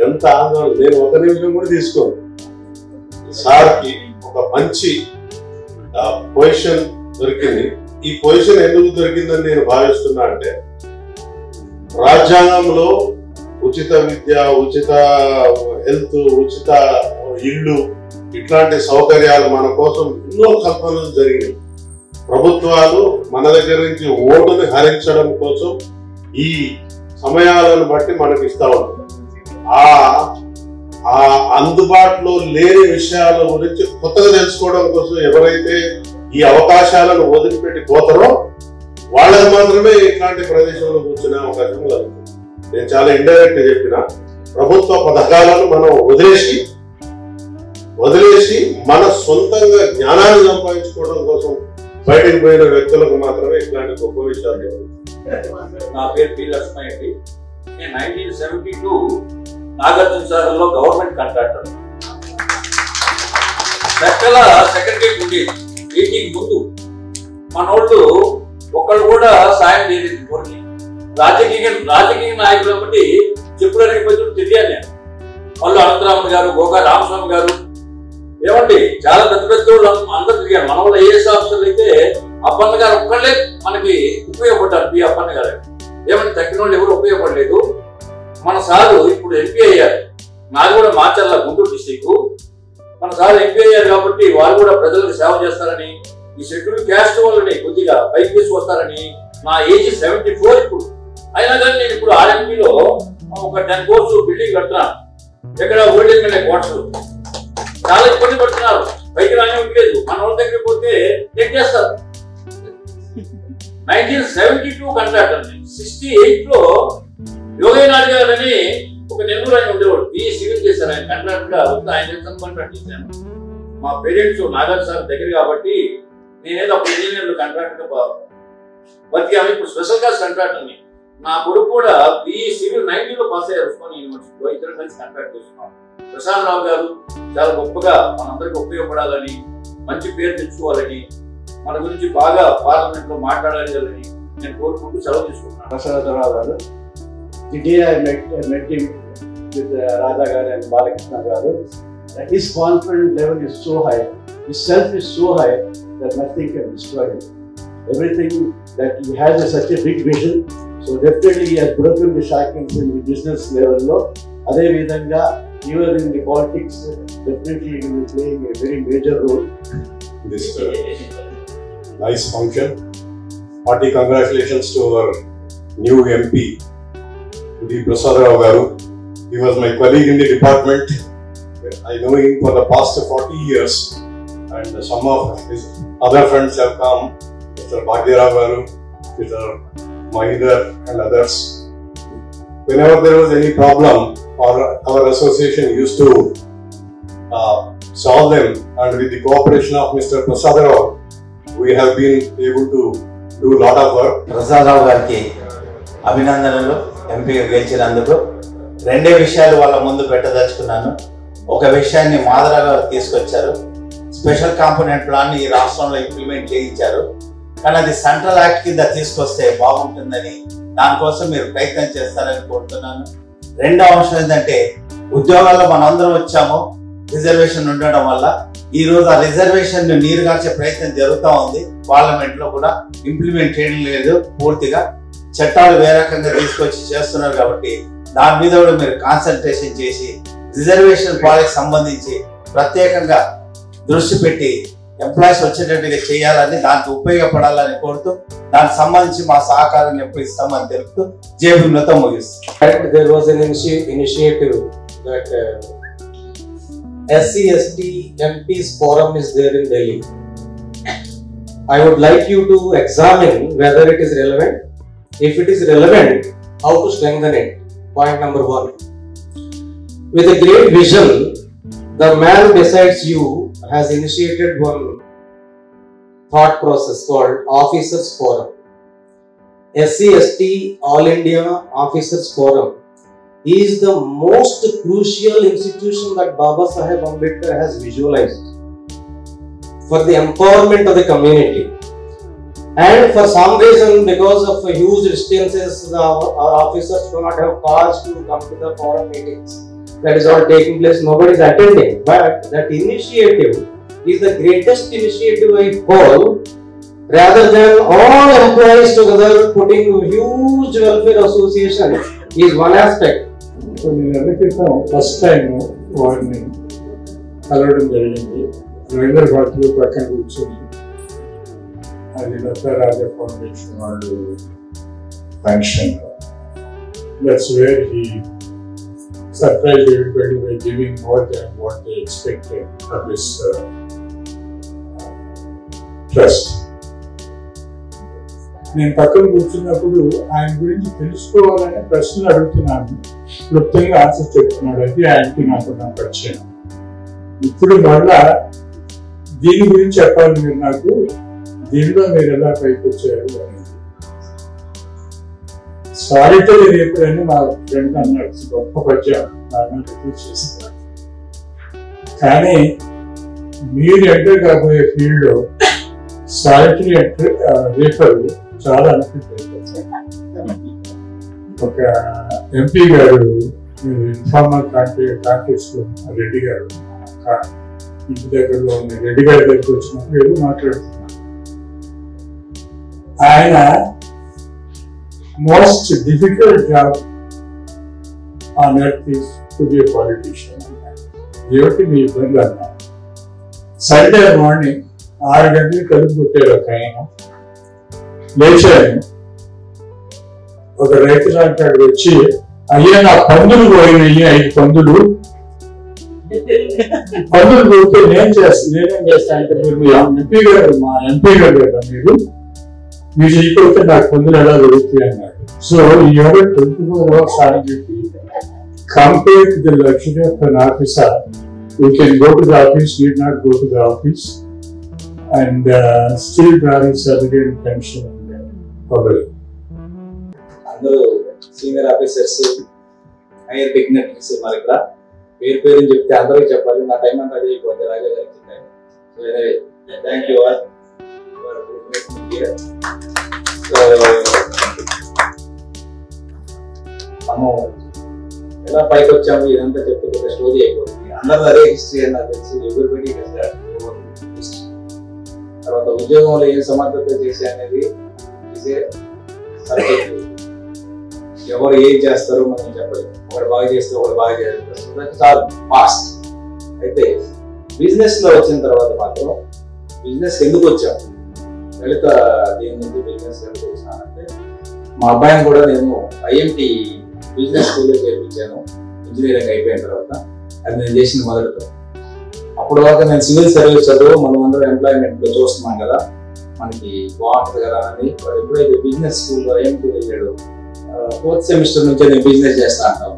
ఎంత ఆందోళన. నేను 1 నిమిషం కూడా తీసుకోను. సార్కి ఒక మంచి పొజిషన్ దొరికింది. ఈ పొజిషన్ ఎందుకు దొరికిందని నేను భావిస్తున్నా అంటే రాజ్యాంగంలో ఉచిత విద్య, ఉచిత హెల్త్, ఉచిత ఇల్లు ఇట్లాంటి సౌకర్యాలు మన కోసం ఎన్నో కల్పనలు జరిగినాయి. ప్రభుత్వాలు మన దగ్గర నుంచి ఓటుని హరించడం కోసం ఈ సమయాలను బట్టి మనకి ఇస్తా ఉంటారు. ఆ అందుబాటులో లేని విషయాల గురించి కొత్తగా తెలుసుకోవడం కోసం ఎవరైతే ఈ అవకాశాలను వదిలిపెట్టి పోతారో వాళ్ళకి మాత్రమే ఇట్లాంటి ప్రదేశంలో కూర్చునే అవకాశం కలుగుతుంది. నేను చాలా ఇండైరెక్ట్ గా చెప్పిన ప్రభుత్వ పథకాలను మనం వదిలేసి మన సొంతంగా జ్ఞానాన్ని సంపాదించుకోవడం కోసం బయటకు పోయిన వ్యక్తులకు మాత్రమే ఇట్లాంటి గొప్ప విషయాలు. నా పేరు పి లక్ష్మయ్య అండి. నేను 1972 నాగార్జున సాగర్లో గవర్నమెంట్ కాంట్రాక్టర్. చక్కల సెక్రటరీ ఉండేది. 80 ముందు మనోళ్ళు ఒకళ్ళు కూడా సాయం చేయలేదు. ఊరికి రాజకీయ నాయకులు ఒకటి చెప్పుడానికి పోయి తెలియాలి నేను. వాళ్ళు అనంతరామన్ గారు, గోగా రామస్వామి గారు, ఏమండి చాలా పెద్ద పెద్ద వాళ్ళు అందరూ తిరిగారు. మన వాళ్ళు ఐఏఎస్ ఆఫీసర్లు అయితే అప్పన్న గారు ఒక్కళ్ళే మనకి ఉపయోగపడ్డారు. పి అప్పన్న గారు ఏమంటే తగ్గిన వాళ్ళు ఎవరు ఉపయోగపడలేదు. మన సారు ఇప్పుడు ఎంపీ అయ్యారు, నాది కూడా మాచర్ల గుంటూరు డిస్టిక్. మన సార్ ఎంపీ అయ్యారు కాబట్టి వాళ్ళు కూడా ప్రజలకు సేవ చేస్తారని, ఈ షెడ్యూల్ క్యాస్ట్ వాళ్ళని కొద్దిగా పైకి తీసుకొస్తారని. నా ఏజ్ 74 ఇప్పుడు. అయినా కానీ నేను ఇప్పుడు ఆర్ఎంపీలో ఒక 10 కోర్సు బిల్డింగ్ కడుతున్నాను. ఎక్కడ ఓల్డ్ ఎమ్మెల్యే క్వార్టర్స్ చాలా ఇబ్బంది పడుతున్నారు, పైకి రానే ఉండలేదు. మన వాళ్ళ దగ్గరికి పోతే చెక్ చేస్తారు. 1972 కాంట్రాక్టర్, 68లో యోగయ్య నాయుడు గారని ఒక నెల్లూరు ఆయన ఉండేవాడు, బిఏ సివిల్ చేశారు. ఆయన కాంట్రాక్ట్ గా ఆయన కాంట్రాక్ట్ చేశాను. మా పేరెంట్స్ నాగార్జున సార్ దగ్గర కాబట్టి నేనేదో అప్పుడు ఇంజనీర్లు కాంట్రాక్ట్ గా బతికాము. ఇప్పుడు స్పెషల్ క్లాస్ కాంట్రాక్టర్ని. నా కొడుకు కూడా బిఏ సివిల్ 90లో పాస్ అయ్యారు ఉస్మానియా యూనివర్సిటీలో. ఇద్దరు కలిసి కాంట్రాక్ట్ చేస్తున్నాం. ప్రసాద్ రావు గారు చాలా గొప్పగా మనందరికీ ఉపయోగపడాలని, మంచి పేరు తెచ్చుకోవాలని, మన గురించి బాగా పార్లమెంట్ లో మాట్లాడాలని నేను కోరుకుంటూ సెలవు తీసుకుంటున్నాను. ప్రసాదరావు గారు, the day I met him with Radha garu and Balakrishna garu, his confidence level is so high, his self is so high that nothing can destroy him. Everything that he has is such a big vision, so definitely he has broken the shackles in the business level lo. Ade vidhanga even in the politics, definitely he will be playing a very major role. This nice function. Hearty congratulations to our new MP, D. Prasad Rao garu. He was my colleague in the department. I know him for the past 40 years, and some of his other friends have come, Mr. Bhagyarao garu, Mr. Mahidar and others. Whenever there was any problem, our association used to solve them, and with the cooperation of Mr. Prasad Rao, we have been able to do a lot of work. Prasad రావు గారికి అభినందనలు, ఎంపీగా గెలిచినందుకు. రెండే విషయాలు వాళ్ళ ముందు పెట్టదలుచుకున్నాను. ఒక విషయాన్ని మాధవ గారు తీసుకొచ్చారు, స్పెషల్ కాంపోనెంట్ ప్లాన్ ఈ రాష్ట్రంలో ఇంప్లిమెంట్ చేయించారు. కానీ అది సెంట్రల్ యాక్ట్ కింద తీసుకొస్తే బాగుంటుందని, దానికోసం మీరు ప్రయత్నం చేస్తారని కోరుతున్నాను. రెండో అంశం ఏంటంటే, ఉద్యోగాల్లో మనందరం వచ్చాము, రిజర్వేషన్ ఉండడం వల్ల ఈ రోజు ఆ రిజర్వేషన్ ను నీరుగార్చే ప్రయత్నం జరుగుతూ ఉంది. పార్లమెంట్ లో కూడా ఇంప్లిమెంట్ చేయడం లేదు పూర్తిగా. చట్టాలు వేరే రకంగా తీసుకొచ్చి చేస్తున్నారు కాబట్టి దాని మీద కూడా మీరు కాన్సన్ట్రేషన్ చేసి రిజర్వేషన్ పాలసీకి సంబంధించి ప్రత్యేకంగా దృష్టి పెట్టి ఎంప్లాయీస్ వచ్చేటట్టుగా చేయాలని, దానికి ఉపయోగపడాలని కోరుతూ, దానికి సంబంధించి మా సహకారం ఎప్పుడు ఇస్తామని తెలుపుతూ జేబీలతో ముగిస్తాం. There was an initiative that SC/ST MPs forum is there in Delhi. I would like you to examine whether it is relevant. If it is relevant, how to strengthen it. Point number 1. With a great vision, the man besides you has initiated one thought process called Officers Forum. SC/ST All India Officers Forum is the most crucial institution that Baba Saheb Ambedkar has visualized for the empowerment of the community. And for some reason, because of huge distances, our officers do not have cars to come to the forum meetings. That is all taking place, nobody is attending. But that initiative is the greatest initiative I call, rather than all employees together putting huge welfare association is one aspect. So నేను ఎన్నికైతే first time వారిని కలవడం జరిగింది. రవీంద్ర భారతిలో పక్కన కూర్చొని అది లతా రాజా foundation వాళ్ళు function, that's where he surprise everybody by giving more than what they expected for this trust. నేను పక్కన కూర్చున్నప్పుడు ఆయన గురించి తెలుసుకోవాలనే ప్రశ్నలు అడుగుతున్నాను, క్లుప్తంగా ఆన్సర్ చెప్తున్నాడు. అది ఆయనకి నాకు పరిచయం. ఇప్పుడు మళ్ళా దీని గురించి చెప్పాలి మీరు నాకు, దీనిలో మీరు ఎలా పైకి వచ్చారు అనేది. సారీతో నేను ఎప్పుడైనా మా ఫ్రెండ్ అన్నాడు, గొప్ప పద్యం రిపీట్ చేస్తున్నాను. కానీ మీరు ఎంటర్ కాబోయే ఫీల్డ్ లో సాలిటరీ రేఫర్ చాలా అనిపించారు. ఒక ఎంపీ గారు ఇన్ఫార్మల్ కాంటాక్ట్స్ లో రెడ్డి గారు ఇంటి దగ్గరలో ఉన్న రెడ్డి గారి దగ్గరికి వచ్చినప్పుడు ఏదో మాట్లాడుతున్నారు. ఆయన most difficult job on earth is to be a politician. ఏమిటి మీ ఇబ్బంది అన్నా సండే మార్నింగ్ 6 గంటలకు కలుపు కొట్టారు ఒక ఆయన. లేచాను, ఒక రైతు లాంటి వచ్చి, అయ్యా నా పందులు పోయినాయి 5 పందులు పోతే నేనేం చేస్తా అంటే మీరు మా ఎంపీ గారు కదా మీరు చేయకపోతే నాకు పందులు ఎలా దొరుకుతాయి అన్నాడు. సో ఈ 24 hours అని చెప్పి compared to the luxury of an officer, we can go to the office, need not go to the office, and still draw his salary and pension already. అందరూ సీనియర్ ఆఫీసర్స్, హైయర్ డిగ్నిటరీస్ మరి ఇక్కడ పేరు చెప్తే అందరికీ చెప్పాలి. నా time అంతా అదే అయిపోతుంది రాజా గారికి. So anyway thank you all. మనం ఎలా పైకి వచ్చాము ఇదంతా చెప్తే ఒక స్టోరీ అయిపోతుంది. అందరూ అదే హిస్టరీ అని నాకు తెలిసి ఎవరిబడి తర్వాత ఉద్యోగంలో ఏం సమర్థత చేసే అనేది సబ్జెక్ట్. ఎవరు ఏం చేస్తారో మనం చెప్పలేము. ఒకటి బాగా చేస్తే ఒకటి బాగా చేస్తారు, చాలా ఫాస్ట్. అయితే బిజినెస్ లో వచ్చిన తర్వాత మాత్రం బిజినెస్ ఎందుకు వచ్చాము, లలిత దేని నుంచి బిజినెస్ ఎందుకు వచ్చానంటే మా అబ్బాయిని కూడా నేను ఐఎంటి బిజినెస్ స్కూల్లో చేర్పించాను ఇంజనీరింగ్ అయిపోయిన తర్వాత. అది నేను చేసిన మొదటితో. అప్పుడు వరకు నేను సివిల్ సర్వీస్ చదువు మనం అందరూ ఎంప్లాయ్మెంట్ లో చూస్తున్నాం కదా, మనకి బాగుంటుంది కదా అని. ఎప్పుడైతే బిజినెస్ స్కూల్లో ఐఎంటి వెళ్ళాడు, 4th సెమిస్టర్ నుంచే నేను బిజినెస్ చేస్తా అంటాను.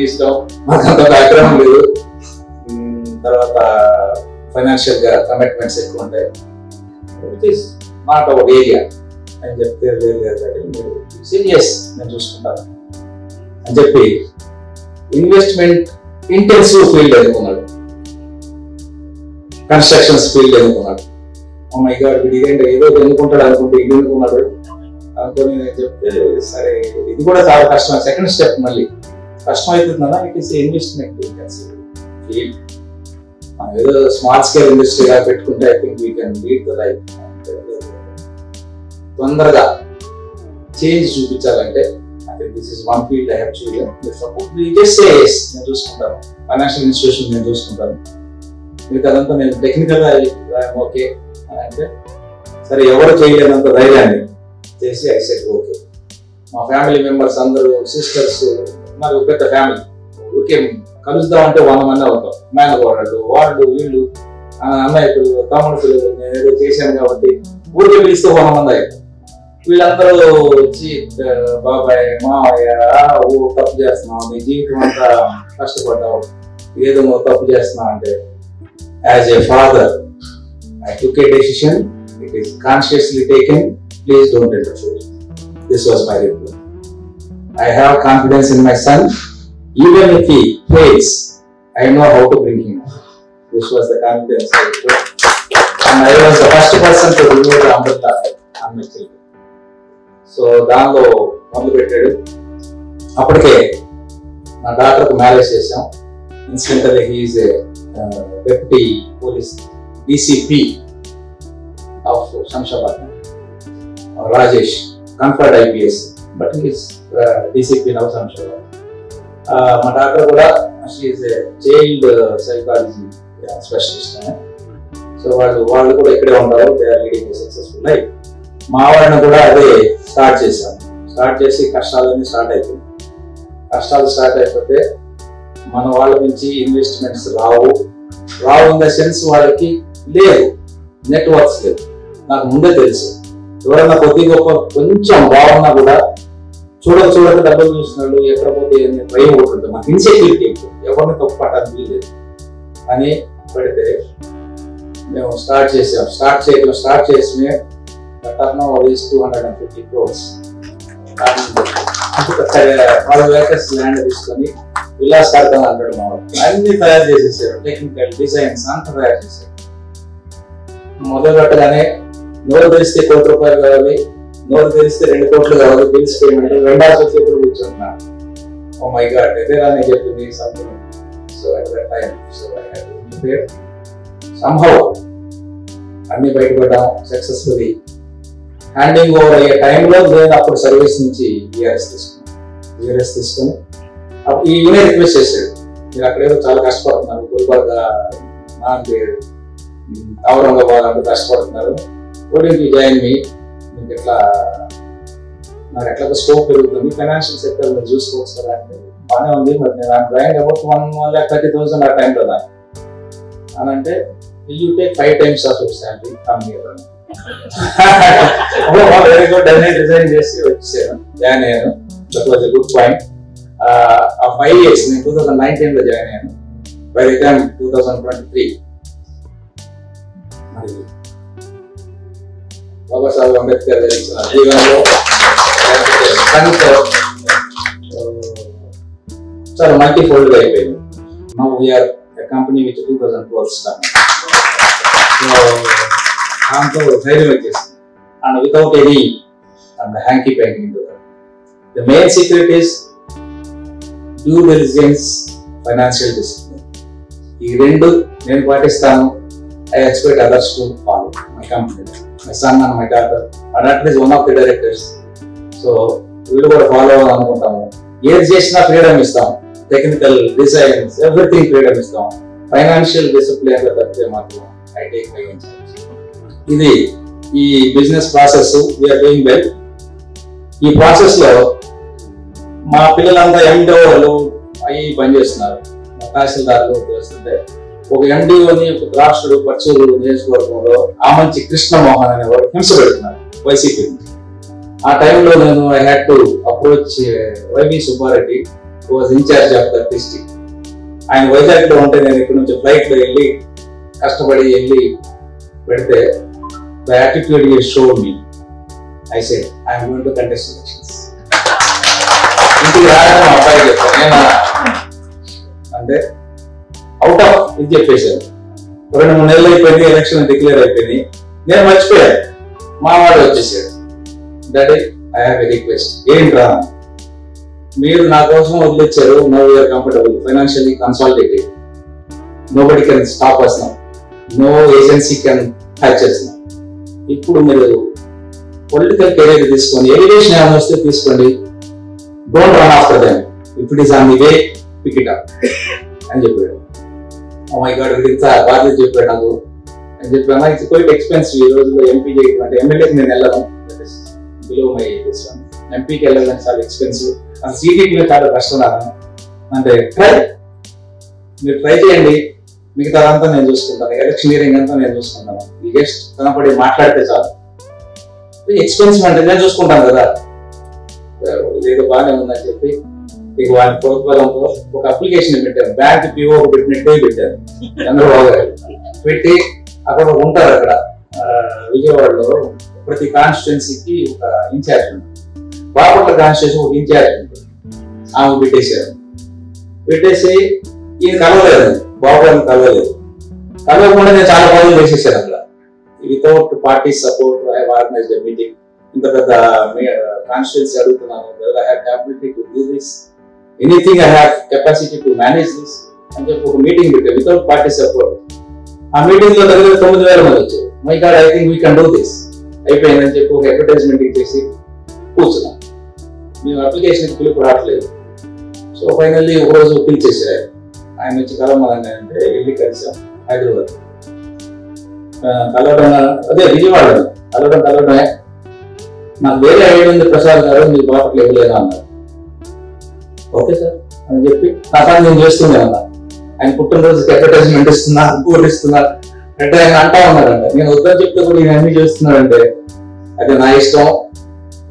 ఇష్టం, మాకు అంత బ్యాక్గ్రౌండ్ లేదు. తర్వాత ఫైనాన్షియల్ గా కమిట్మెంట్స్ ఎక్కువ ఉంటాయి. నాట్ ఒక ఏరియా అని చెప్తే మీరు సీరియస్ నేను చూసుకుంటాను అని చెప్పి ఇన్వెస్ట్మెంట్ ఇంటెన్సివ్ ఫీల్డ్ ఎన్నుకున్నాడు, కన్స్ట్రక్షన్స్ ఫీల్డ్ ఎన్నుకున్నాడు. ఓ మై గాడ్ వీడు ఇదేంటి ఏదో ఎన్నుకుంటాడు అనుకుంటే ఇది ఎన్నుకున్నాడు అనుకుని నేను చెప్తే సరే ఇది కూడా చాలా కష్టం. సెకండ్ స్టెప్ మళ్ళీ కష్టం అవుతుందా, it is investment intensive field. మనం ఏదో స్మాల్ స్కేల్ ఇండస్ట్రీగా పెట్టుకుంటే I think we can lead the life. తొందరగా చేంజ్ చూపించాలంటే I think this is one field I have చూడన్. నేను చూసుకుంటాను, ఫైనాన్షియల్ ఇన్స్టిట్యూషన్ నేను చూసుకుంటాను, మీకు అదంతా నేను టెక్నికల్ గా ఓకే అంటే సరే ఎవరు చేయలేనంత ధైర్యాన్ని చేసి ఐ సెట్ ఓకే. మా ఫ్యామిలీ మెంబర్స్ అందరూ సిస్టర్స్, మరి పెద్ద ఫ్యామిలీ, ఊరికే కలుద్దామంటే 100 మంది అవుతాం. మేనగోడలు, వాళ్ళు వీళ్ళు, అన్నయ్య పిల్లలు, తమ్ముడు పిల్లలు. నేను ఏదో చేశాను కాబట్టి ఊరికే పిలిస్తే 100 మంది అవుతాం. వీళ్ళందరూ వచ్చి బాబాయ్ మావయ్య ఓ తప్పు చేస్తున్నావు, నీ జీవితం అంతా కష్టపడ్డావు, ఏదో నువ్వు తప్పు చేస్తున్నావు అంటే as a father I took A decision, it is consciously taken, please don't interfere. This was my reply. I have confidence in my son. Even if he fails, I know how to bring him up. This was the confidence I took. And I was the first person to remove the umbrella on my children. So, దానిలో మొదలు పెట్టాడు. అప్పటికే నా డాక్టర్కు marriage చేసాం. Incidentally he is a deputy police DCP of Shamshabad, Rajesh, conferred IPS. But he is DCP now Samshavar. My daughter kuda, she is a child psychology specialist. So వాళ్ళు కూడా ఇక్కడే ఉంటారు. They are leading a successful life. మా వాళ్ళని కూడా అదే start చేశాం. Start చేసి కష్టాలన్నీ స్టార్ట్ అయిపోయింది. కష్టాలు స్టార్ట్ అయిపోతే మన వాళ్ళ నుంచి investments Rao in the sense వాళ్ళకి లేదు, నెట్వర్క్స్ లేదు. నాకు ముందే తెలుసు ఎవరైనా కొద్ది గొప్ప కొంచెం బాగున్నా కూడా చూడక డబ్బులు చూస్తున్నాడు, ఎక్కడ పోతే భయం ఉంటుంది, మాకు ఇన్సెక్యూరిటీ ఉంటుంది, ఎవరిని తప్పు పట్టాలని లేదు అని పెడితే మేము స్టార్ట్ చేసాం. స్టార్ట్ చేసి turn over is 250 crores. 12 acres land తీసుకొని విలాస్ కడతాం అంటాడు మా వాళ్ళు. అన్ని తయారు చేసేసారు, టెక్నికల్ డిజైన్స్ అంతా తయారు చేశారు. మొదలు పెట్టగానే నోరు తెరిస్తే ₹1 కోటి కావాలి, నోరు తెరిస్తే 2 కోట్లు కావాలి, బిల్స్ పేమెంట్ వెండాల్సి వచ్చి ఎప్పుడు కూర్చుంటున్నాను. ఓ మై గాడ్ ఎదేరా నేను చెప్పింది something. So at that time సంభవ్ అన్ని బయటపడ్డాం సక్సెస్ఫుల్లీ. హ్యాండింగ్ ఓవర్ అయ్యే టైంలో నేను అప్పుడు సర్వీస్ నుంచి ERS తీసుకున్నాను. యూఎస్ తీసుకొని ఈయనే రిక్వెస్ట్ చేశాడు, మీరు అక్కడేదో చాలా కష్టపడుతున్నారు, గుల్బర్గ ఔరంగాబాద్ అంటూ కష్టపడుతున్నారు, ఓడింగ్ జాయిన్ మీ, మీకు ఎట్లా నాకు ఎట్లా స్కోప్ పెరుగుతుంది, ఫైనాన్షియల్ సెక్టర్ మీరు చూసుకోవచ్చు కదా అంటే బాగానే ఉంది, మరి నేను జాయిన్ అబౌట్ 1,30,000 ఆ టైంలో దాన్ని అని అంటే you take 5 times of your salary come here very good అని రిజైన్ చేసి వచ్చేసాను, జాయిన్ అయ్యాను. That was a good point. ఆ 5 years నేను 2019 లో జాయిన్ అయ్యాను. బై ది టైమ్ 2023 మరి బాబాసాహెబ్ అంబేద్కర్ జరిగిన జీవనంలో చాలా మల్టీఫోల్డ్ అయిపోయింది. Now we are a company with 2,000 crores దాంతో ధైర్యం వచ్చేసింది. And without any hanky panking to that. The main secret is due diligence, financial discipline. ఈ రెండు నేను పాటిస్తాను. I expect others to follow my company. My son and my daughter, my daughter is one of the directors. So వీళ్ళు కూడా follow అవ్వాలనుకుంటాము. ఏది చేసినా freedom ఇస్తాం, టెక్నికల్ డిజైన్స్ ఎవ్రీథింగ్ ఫ్రీడమ్ ఇస్తాం. ఫైనాన్షియల్ డిసిప్లిన్ తప్పితే మాత్రం I take my own charge. ఇది ఈ business process we are doing well. ఈ ప్రాసెస్ లో మా పిల్లలంతా ఎండిఓలు అయ్యి పనిచేస్తున్నారు, తహసీల్దార్లు చేస్తుంటే ఒక ఎండిఓని ఒక రాష్ట్రుడు పచ్చూరు నియోజకవర్గంలో ఆమంచి కృష్ణమోహన్ అనేవాడు హింస పెడుతున్నారు వైసీపీ. ఆ టైంలో నేను I had to approach YV Subba Reddy, who was incharge of that district. ఆయన వైజాగ్ లో ఉంటే నేను ఇక్కడ నుంచి ఫ్లైట్ లో వెళ్ళి కష్టపడి వెళ్ళి పెడితే the attitude he showed me, I said I am going to contest elections. ఇంటికి రాగానే మా అబ్బాయి చెప్పాను, నేను అంటే అవుట్ ఆఫ్ ఇది చెప్పేశాను. 2-3 నెలలు అయిపోయింది, ఎలక్షన్ డిక్లేర్ అయిపోయింది, నేను మర్చిపోయాను. మా వాడు వచ్చేసాడు, daddy I have a request. ఏంట్రా, మీరు నా కోసం వదిలిచ్చారు, no you are comfortable, financially consolidated, nobody can stop us now, no agency can touch us now. ఇప్పుడు మీరు పొలిటికల్ కెరీర్ తీసుకోండి, ఎలివేషన్ ఏమైనా వస్తే తీసుకోండి, don't run after them, if it is on the way pick it up అని చెప్పాడు. ఓ my God, ఇంత బాధ్యత చెప్పాడు నాకు అని చెప్పాను. It's quite expensive. ఈ రోజుల్లో ఎంపీ చేయడం ఎమ్మెల్యేకి నేను వెళ్ళను, బిలో మై దిస్ వన్. ఎంపీకి వెళ్ళాలని చాలా ఎక్స్పెన్సివ్, అది సీటీకి చాలా కష్టం నాకు. అంటే మీరు ట్రై చేయండి, మిగతా అంతా నేను చూసుకుంటాను, ఎలక్షనీరింగ్ అంతా నేను చూసుకుంటాను. ఈ జస్ట్ కనపడి మాట్లాడితే చాలు. ఎక్స్పెన్సివ్ అంటే నేను చూసుకుంటాను కదా, ఇదేదో బాగానే ఉందని చెప్పి ఇక వారి ప్రోత్సాహంతో ఒక అప్లికేషన్ పెట్టారు. బ్యాంక్ పిఓ పెట్టినట్టే పెట్టారు చంద్రబాబు గారు. పెట్టి అక్కడ ఉంటారు, అక్కడ విజయవాడలో ప్రతి కాన్స్టిట్యున్సీకి ఒక ఇన్ఛార్జ్ ఉంటుంది. బాపట్ల కాన్స్టిట్యున్సీ ఒక ఇన్ఛార్జ్ ఉంటుంది, ఆమె పెట్టేశారు. పెట్టేసి ఈయన కలవలేదు, బాబు గారిని కలవలేదు. కలవకుండా నేను చాలా పనులు చేసేసాను అక్కడ. Without party support I organised meeting. ఇంత పెద్ద కాన్స్టిట్యున్సీ అడుగుతున్నాను, I have capability to do this, anything I have capacity to manage this అని చెప్పి ఒక మీటింగ్ పెట్టారు వితౌట్ పార్టీ సపోర్ట్. ఆ మీటింగ్ లో దగ్గర 9,000 మంది వచ్చారు. My God, I think we can do this అయిపోయిందని చెప్పి ఒక అడ్వర్టైజ్మెంట్ ఇచ్చేసి కూర్చున్నాం. మేము అప్లికేషన్ పిలుపు రావట్లేదు. సో ఫైనల్లీ ఒక రోజు పిలిచేసారు. ఆయన వచ్చి కలవమని అంటే వెళ్ళి కలిసాం హైదరాబాద్. కలవడం అదే విజయవాడ కలవడమే. నాకు వేరే ఐడియా ఉంది ప్రసాద్ గారు, మీరు బాపట్ల ఇవ్వలేదా అన్నారు. ఓకే సార్ అని చెప్పి నా సార్ నేను చేస్తుండే అన్నా. ఆయన పుట్టినరోజుకి అడ్వర్టైజ్మెంట్ ఇస్తున్నా, ఇంకోటి ఇస్తున్నా అంటే ఆయన అంటా ఉన్నారంట. నేను వద్దని చెప్తే కూడా ఈయన అన్ని చేస్తున్నాడంటే అది నా ఇష్టం,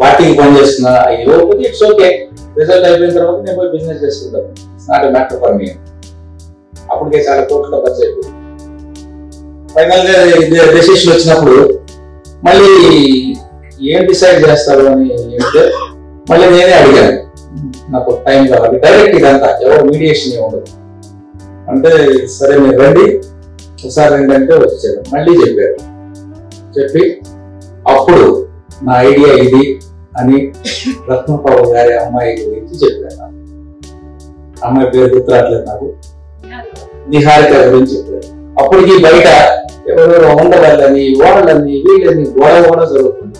పార్టీకి పని చేస్తున్నా, అయ్యో ఇట్స్ ఓకే. రిజల్ట్ అయిపోయిన తర్వాత నేను పోయి బిజినెస్ చేసుకుంటాను, it's not a matter for me. అప్పటికే చాలా కోట్ల ఖర్చు అయిపోయింది. ఫైనల్ గా డెసిషన్ వచ్చినప్పుడు మళ్ళీ ఏం డిసైడ్ చేస్తారు అని చెప్తే మళ్ళీ నేనే అడిగాను, నాకు టైం కావాలి, డైరెక్ట్ ఇదంతా ఎవరు మీడియేషన్ ఉండదు అంటే. సరే మీరు రండి ఒకసారి ఏంటంటే వచ్చాడు. మళ్ళీ చెప్పారు. చెప్పి అప్పుడు నా ఐడియా ఇది అని రత్నపావు గారి అమ్మాయి గురించి చెప్పాను. అమ్మాయి పేరు గుర్తురాట్లేదు నాకు, నిహారిక గురించి చెప్పారు. అప్పటికి బయట ఎవరెవరో ఉండవాళ్ళని వాళ్ళని వీళ్ళని గొడవ కూడా జరుగుతుంది.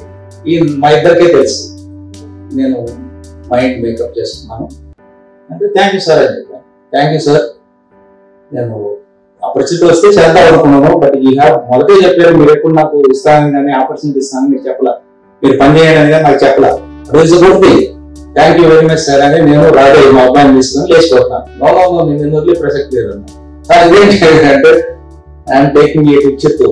ఈ మా ఇద్దరికే తెలుసు. నేను మైండ్ మేకప్ చేసుకున్నాను అంటే థ్యాంక్ యూ సార్ అని చెప్పాను. థ్యాంక్ యూ సార్, నేను ఆపర్చునిటీ వస్తే చేద్దాం అనుకున్నాను, బట్ ఈ హ్యావ్ మొదటే చెప్పారు మీరు ఎప్పుడు నాకు ఇస్తానని కానీ ఆపర్చునిటీ ఇస్తానని మీకు చెప్పలా, మీరు పని చేయండి అని కానీ నాకు చెప్పలా. రోజు గుర్తి thank you very much sir అని నేను రాజే మా అబ్బాయిని తీసుకుని లేచిపోతున్నాను. నో నేను వదిలే ప్రసక్తి లేదన్నా. సార్ ఇదేంటి అంటే ఐఎమ్ టేకింగ్ ఇట్ ఇచ్చేత్తు.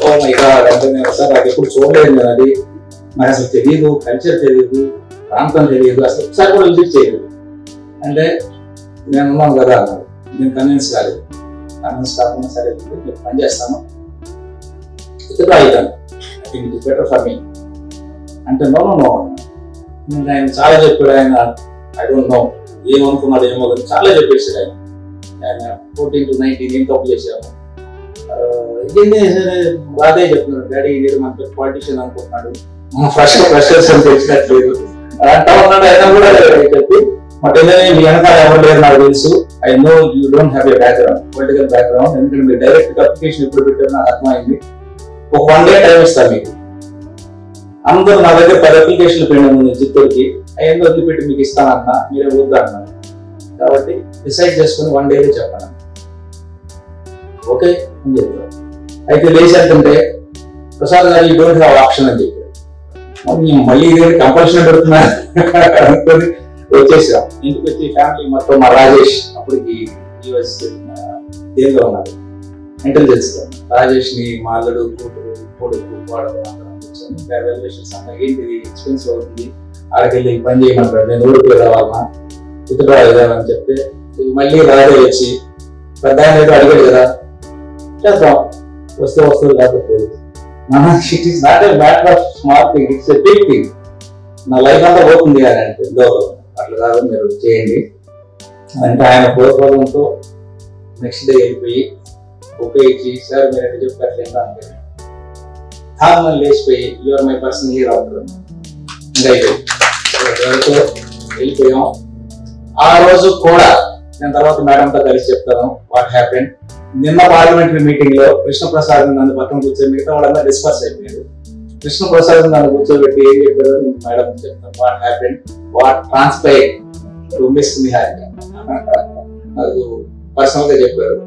ఓ మై గాడ్ అంటే నేను సార్ అది ఎప్పుడు చూడలేదు నేను, అది నాకు అసలు తెలియదు, కల్చర్ తెలియదు, ప్రాంతం తెలియదు, అసలు ఒకసారి కూడా విజిట్ చేయలేదు. అంటే నేను ఉన్నాను కదా అన్నాడు. నేను కన్విన్స్ కాలేదు. కన్విన్స్ కాకుండా సరే నేను పని చేస్తాను, ఇక్కడ అవుతాను, I think it is better for me అంటే నో నేను ఆయన చాలా చెప్పాడు. ఆయన ఐ డోంట్ నో ఏమనుకున్నాడు ఏమో కానీ చాలా చెప్పేసాడు ఆయన. ఆయన 14 to 19 ఏం తప్పు చేశాము అదే చెప్తున్నాడు. డాడీ ఇది మనకి పాలిటిషియన్ అనుకుంటున్నాడు, ఫ్రెషర్స్ అని తెలిసినట్లేదు అంటా ఉన్నాడు. అయినా కూడా చెప్పి బట్ ఏదైనా మీ వెనకాల ఎవరు లేరు నాకు తెలుసు. I know you don't have a background, political background, ఎందుకంటే మీరు డైరెక్ట్ అప్లికేషన్ ఎప్పుడు పెట్టారు నాకు అర్థమైంది. ఒక 1 day టైం ఇస్తాను మీకు. అందరూ నా దగ్గర 10 అప్లికేషన్లు పెట్టాను నేను చిత్తూరుకి, అవన్నీ వదిలిపెట్టి మీకు ఇస్తానన్నా మీరే వద్దు అన్నారు. కాబట్టి డిసైడ్ చేసుకుని 1 day చెప్పాను. ఓకే అని చెప్పారు. అయితే లేచేంటే ప్రసాద్ గారు ఈ డోంట్ హ్యావ్ ఆప్షన్ అని చెప్పారు. మళ్ళీ ఇది కంపల్షన్ పెడుతున్నా అనుకొని వచ్చేసాం. ఇంటికి వచ్చి ఫ్యామిలీ మొత్తం మా రాజేష్ అప్పటికి దేనిలో ఉన్నాడు ఇంటెలిజెన్స్ లో, రాజేష్ ని మా అల్లుడు కూతురు కొడుకు వాడలు అందరం కూర్చొని వాల్యుయేషన్స్ అన్న ఏంటిది ఎక్స్పెన్సివ్ అవుతుంది, ఆడకెళ్ళి పని చేయమంటాడు, నేను ఊరికి రావాలన్నా ఇతర అని చెప్తే మళ్ళీ రాజే వచ్చి పెద్ద ఆయన ఏదో అడిగాడు కదా చేద్దాం, వస్తే వస్తుంది లేకపోతే it is not a matter of small thing, it's a big thing. నా లైఫ్ అంతా పోతుంది అని అంటే అట్లా కాదు మీరు చేయండి అంటే ఆయన కోరుకోవడంతో నెక్స్ట్ డే వెళ్ళిపోయి ఓకే ఇచ్చి సార్ మీరు ఎట్లా చెప్పట్లేదు అంటే హార్మోన్ లేచిపోయి యూఆర్ మై పర్సన్ హీరో అవుతుంది. వెళ్ళిపోయాం. ఆ రోజు కూడా నేను తర్వాత మేడంతో కలిసి చెప్తాను వాట్ హ్యాపెన్. నిన్న పార్లమెంటరీ మీటింగ్ లో కృష్ణప్రసాద్ నన్ను పక్కన కూర్చొని మిగతా వాళ్ళంతా డిస్కస్ అయిపోయారు. కృష్ణప్రసాద్ నన్ను కూర్చోబెట్టి ఏం చెప్పారు మేడం చెప్తాను what happen, what transpire to miss Niharika నాకు పర్సనల్ గా చెప్పారు.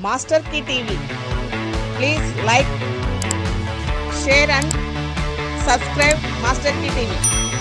Master Key TV. Please like, share and subscribe Master Key TV.